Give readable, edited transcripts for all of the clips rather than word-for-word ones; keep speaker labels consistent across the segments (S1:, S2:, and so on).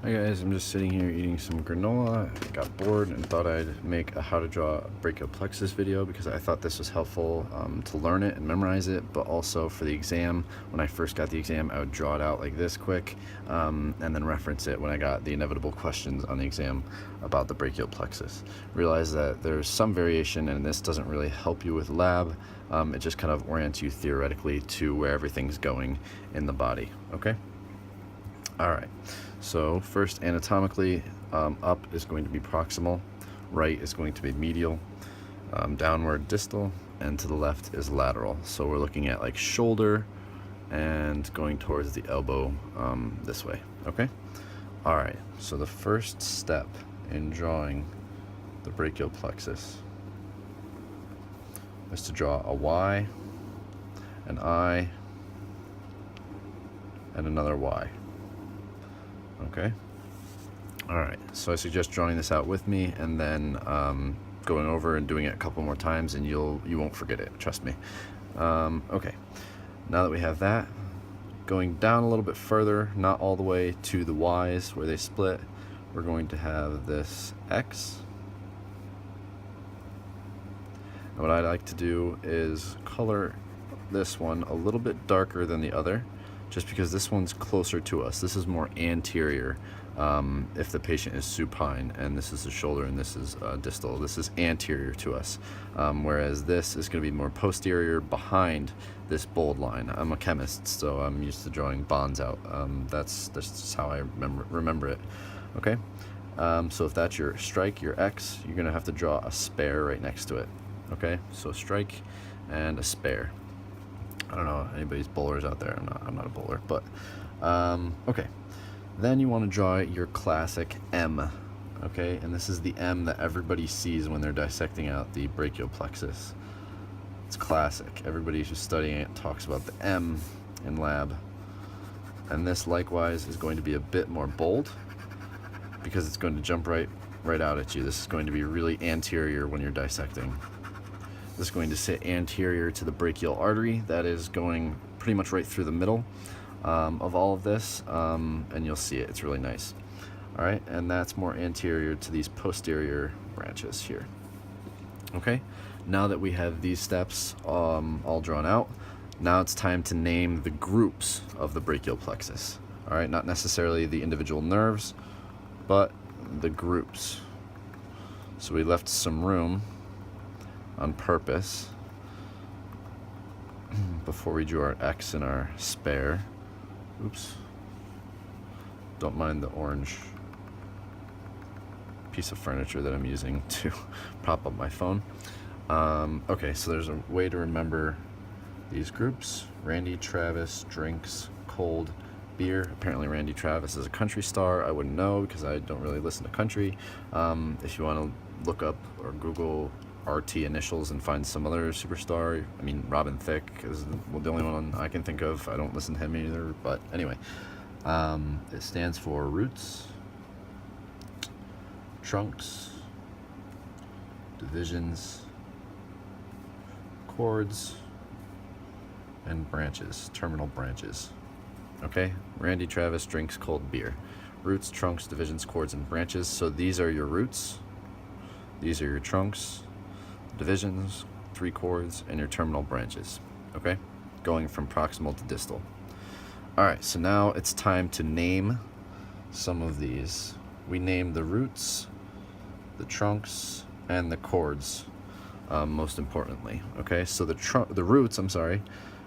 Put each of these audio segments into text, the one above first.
S1: Hi guys, I'm just sitting here eating some granola. I got bored and thought I'd make a how to draw a brachial plexus video because I thought this was helpful to learn it and memorize it, but also for the exam. When I first got the exam, I would draw it out like this quick and then reference it when I got the inevitable questions on the exam about the brachial plexus. Realize that there's some variation and this doesn't really help you with lab. It just kind of orients you theoretically to where everything's going in the body, okay? All right, so first anatomically, up is going to be proximal, right is going to be medial, downward distal, and to the left is lateral. So we're looking at like shoulder and going towards the elbow this way, okay? All right, so the first step in drawing the brachial plexus is to draw a Y, an I, and another Y. Okay. All right. So I suggest drawing this out with me and then going over and doing it a couple more times, and you won't forget it. Trust me. Okay. Now that we have that, going down a little bit further, not all the way to the Y's where they split, we're going to have this X. And what I like to do is color this one a little bit darker than the other, just because this one's closer to us. This is more anterior if the patient is supine, and this is the shoulder and this is distal. This is anterior to us, whereas this is going to be more posterior behind this bold line. I'm a chemist, so I'm used to drawing bonds out. That's just how I remember it. Okay, so if that's your strike, your X, you're going to have to draw a spare right next to it. Okay, so strike and a spare. I don't know anybody's bowlers out there. I'm not a bowler, but okay. Then you want to draw your classic M, okay? And this is the M that everybody sees when they're dissecting out the brachial plexus. It's classic. Everybody who's studying it talks about the M in lab. And this likewise is going to be a bit more bold because it's going to jump right out at you. This is going to be really anterior when you're dissecting. This is going to sit anterior to the brachial artery that is going pretty much right through the middle of all of this, and you'll see it. It's really nice. All right, and that's more anterior to these posterior branches here. Okay, now that we have these steps all drawn out, now it's time to name the groups of the brachial plexus. All right, not necessarily the individual nerves, but the groups. So we left some room on purpose before we drew our X and our spare. Oops. Don't mind the orange piece of furniture that I'm using to prop up my phone. Okay, so there's a way to remember these groups. Randy Travis drinks cold beer. Apparently Randy Travis is a country star. I wouldn't know because I don't really listen to country. If you want to look up or Google RT initials and find some other superstar. I mean, Robin Thicke is the only one I can think of. I don't listen to him either, but anyway. It stands for roots, trunks, divisions, chords, and branches, terminal branches. Okay? Randy Travis drinks cold beer. Roots, trunks, divisions, chords, and branches. So these are your roots. These are your trunks, divisions, 3 chords, and your terminal branches, okay? Going from proximal to distal. All right, so now it's time to name some of these. We named the roots, the trunks, and the chords, most importantly, okay? So the roots,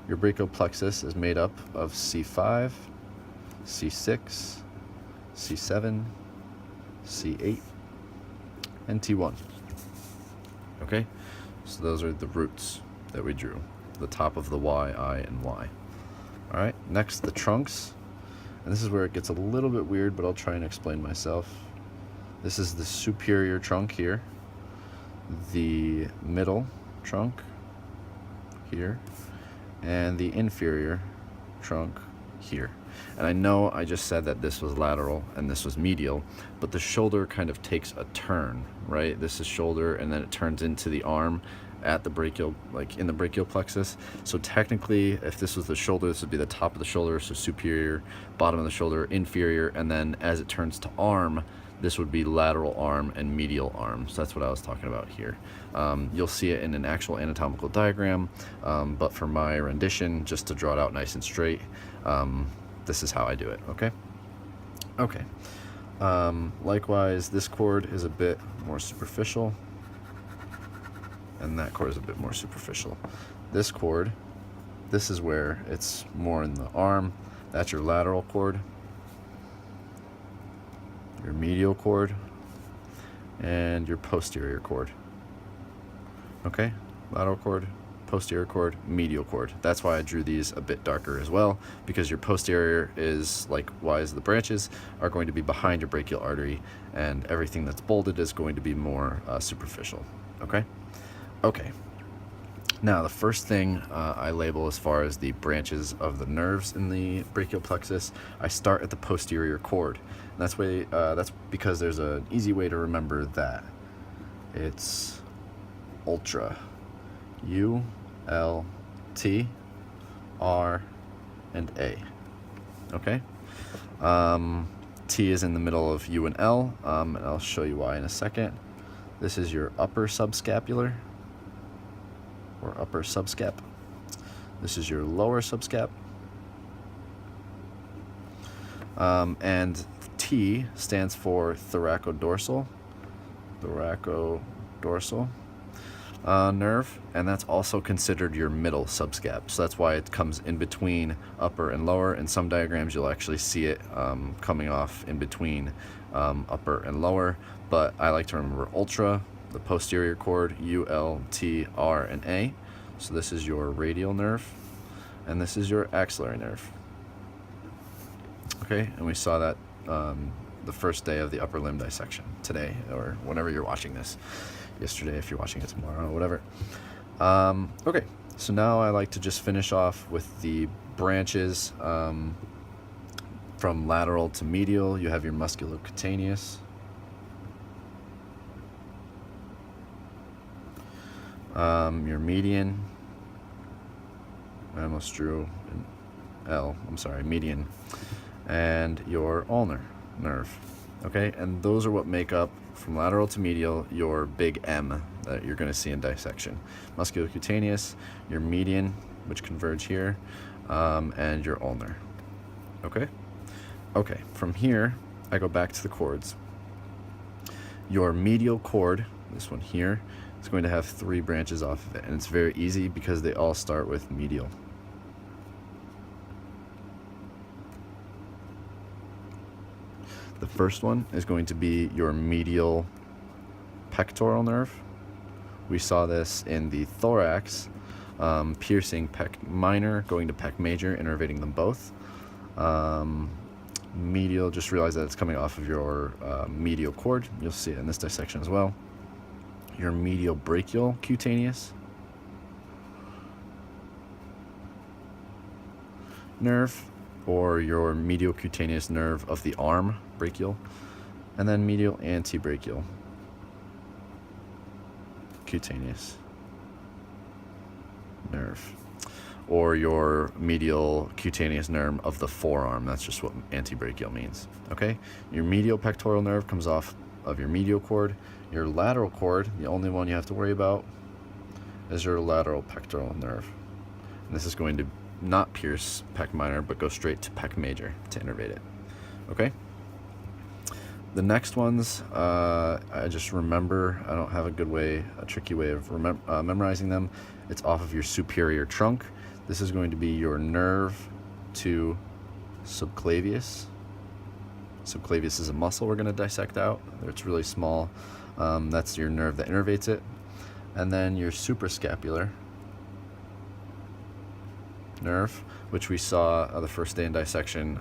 S1: your brachial plexus is made up of C5, C6, C7, C8, and T1. Okay, so those are the roots that we drew, the top of the Y, I, and Y. All right, next the trunks, and this is where it gets a little bit weird, but I'll try and explain myself. This is the superior trunk here, the middle trunk here, and the inferior trunk here. And I know I just said that this was lateral and this was medial, but the shoulder kind of takes a turn, right? This is shoulder and then it turns into the arm, at the brachial, like in the brachial plexus. So technically, if this was the shoulder, this would be the top of the shoulder, so superior, bottom of the shoulder, inferior, and then as it turns to arm, this would be lateral arm and medial arm. So that's what I was talking about here. You'll see it in an actual anatomical diagram, but for my rendition, just to draw it out nice and straight, this is how I do it, okay? Okay. Likewise, this cord is a bit more superficial, and that cord is a bit more superficial. This cord, this is where it's more in the arm. That's your lateral cord, your medial cord, and your posterior cord. Okay, lateral cord, posterior cord, medial cord. That's why I drew these a bit darker as well, because your posterior is, likewise, the branches are going to be behind your brachial artery, and everything that's bolded is going to be more superficial. Okay? Okay. Now, the first thing I label as far as the branches of the nerves in the brachial plexus, I start at the posterior cord. And that's because there's an easy way to remember that. It's ultra. U, L, T, R, and A. Okay? T is in the middle of U and L, and I'll show you why in a second. This is your upper subscapular, or upper subscap. This is your lower subscap. And T stands for thoracodorsal nerve, and that's also considered your middle subscap. So that's why it comes in between upper and lower. In some diagrams, you'll actually see it coming off in between upper and lower, but I like to remember ultra, the posterior cord, U, L, T, R, and A. So this is your radial nerve, and this is your axillary nerve. Okay, and we saw that the first day of the upper limb dissection today, or whenever you're watching this. Yesterday, if you're watching it tomorrow, or whatever. Okay, so now I like to just finish off with the branches from lateral to medial. You have your musculocutaneous, your median. I almost drew an L. I'm sorry, median, and your ulnar nerve. Okay, and those are what make up, from lateral to medial, your big M that you're going to see in dissection. Musculocutaneous, your median, which converge here, and your ulnar. Okay? Okay, from here, I go back to the cords. Your medial cord, this one here, is going to have 3 branches off of it, and it's very easy because they all start with medial. The first one is going to be your medial pectoral nerve. We saw this in the thorax, piercing pec minor, going to pec major, innervating them both. Medial, just realize that it's coming off of your medial cord. You'll see it in this dissection as well. Your medial brachial cutaneous nerve, or your medial cutaneous nerve of the arm, brachial, and then medial antebrachial cutaneous nerve, or your medial cutaneous nerve of the forearm. That's just what antebrachial means. Okay, your medial pectoral nerve comes off of your medial cord. Your lateral cord, the only one you have to worry about, is your lateral pectoral nerve, and this is going to not pierce pec minor, but go straight to pec major to innervate it. Okay? The next ones, I just remember, I don't have a tricky way of memorizing them. It's off of your superior trunk. This is going to be your nerve to subclavius. Subclavius is a muscle we're going to dissect out. It's really small. That's your nerve that innervates it. And then your suprascapular nerve, which we saw the first day in dissection,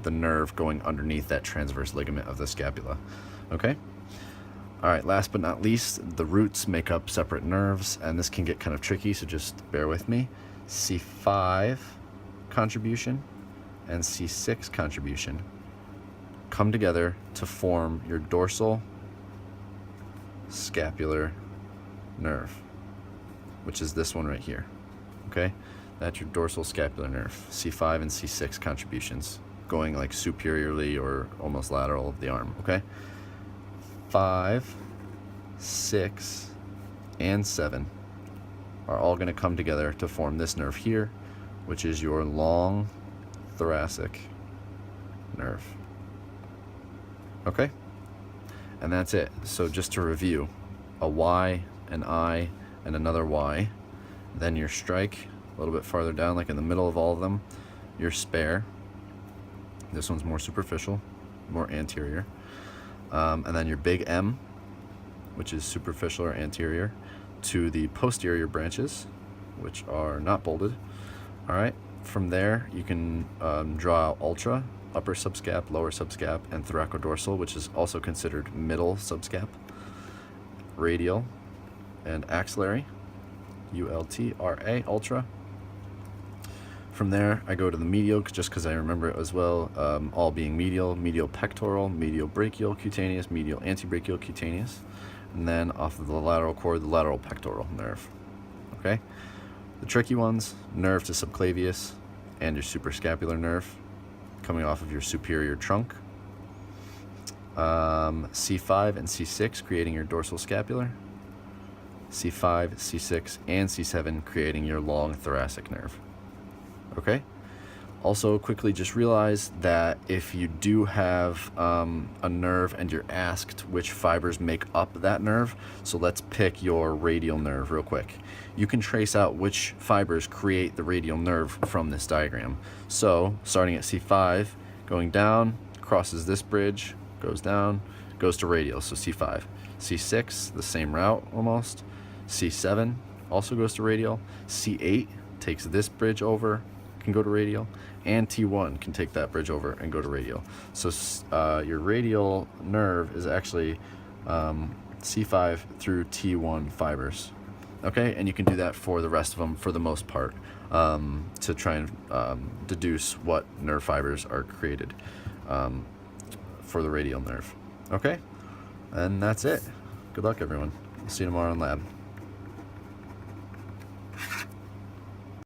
S1: the nerve going underneath that transverse ligament of the scapula. Okay? All right, last but not least, the roots make up separate nerves, and this can get kind of tricky, so just bear with me. C5 contribution and C6 contribution come together to form your dorsal scapular nerve. which is this one right here. Okay, that's your dorsal scapular nerve, C5 and C6 contributions, going like superiorly or almost lateral of the arm. Okay, 5, 6, and 7 are all going to come together to form this nerve here, which is your long thoracic nerve. Okay, and that's it. So just to review, a Y, an I, and another Y, then your strike a little bit farther down, like in the middle of all of them, your spare. This one's more superficial, more anterior, and then your big M, which is superficial or anterior to the posterior branches, which are not bolded. All right, from there you can draw out ultra, upper subscap, lower subscap, and thoracodorsal, which is also considered middle subscap, radial, and axillary, ULTRA, ultra. From there, I go to the medial, just because I remember it as well, all being medial, medial pectoral, medial brachial cutaneous, medial antebrachial cutaneous, and then off of the lateral cord, the lateral pectoral nerve. Okay? The tricky ones, nerve to subclavius and your suprascapular nerve, coming off of your superior trunk. C5 and C6 creating your dorsal scapular. C5, C6, and C7 creating your long thoracic nerve. Okay? Also, quickly just realize that if you do have a nerve and you're asked which fibers make up that nerve, so let's pick your radial nerve real quick. You can trace out which fibers create the radial nerve from this diagram. So, starting at C5, going down, crosses this bridge, goes down, goes to radial, so C5. C6, the same route almost. C7 also goes to radial. C8 takes this bridge over, can go to radial, and T1 can take that bridge over and go to radial. So your radial nerve is actually C5 through T1 fibers. Okay, and you can do that for the rest of them for the most part, to try and deduce what nerve fibers are created for the radial nerve. Okay, and that's it. Good luck, everyone. See you tomorrow in lab.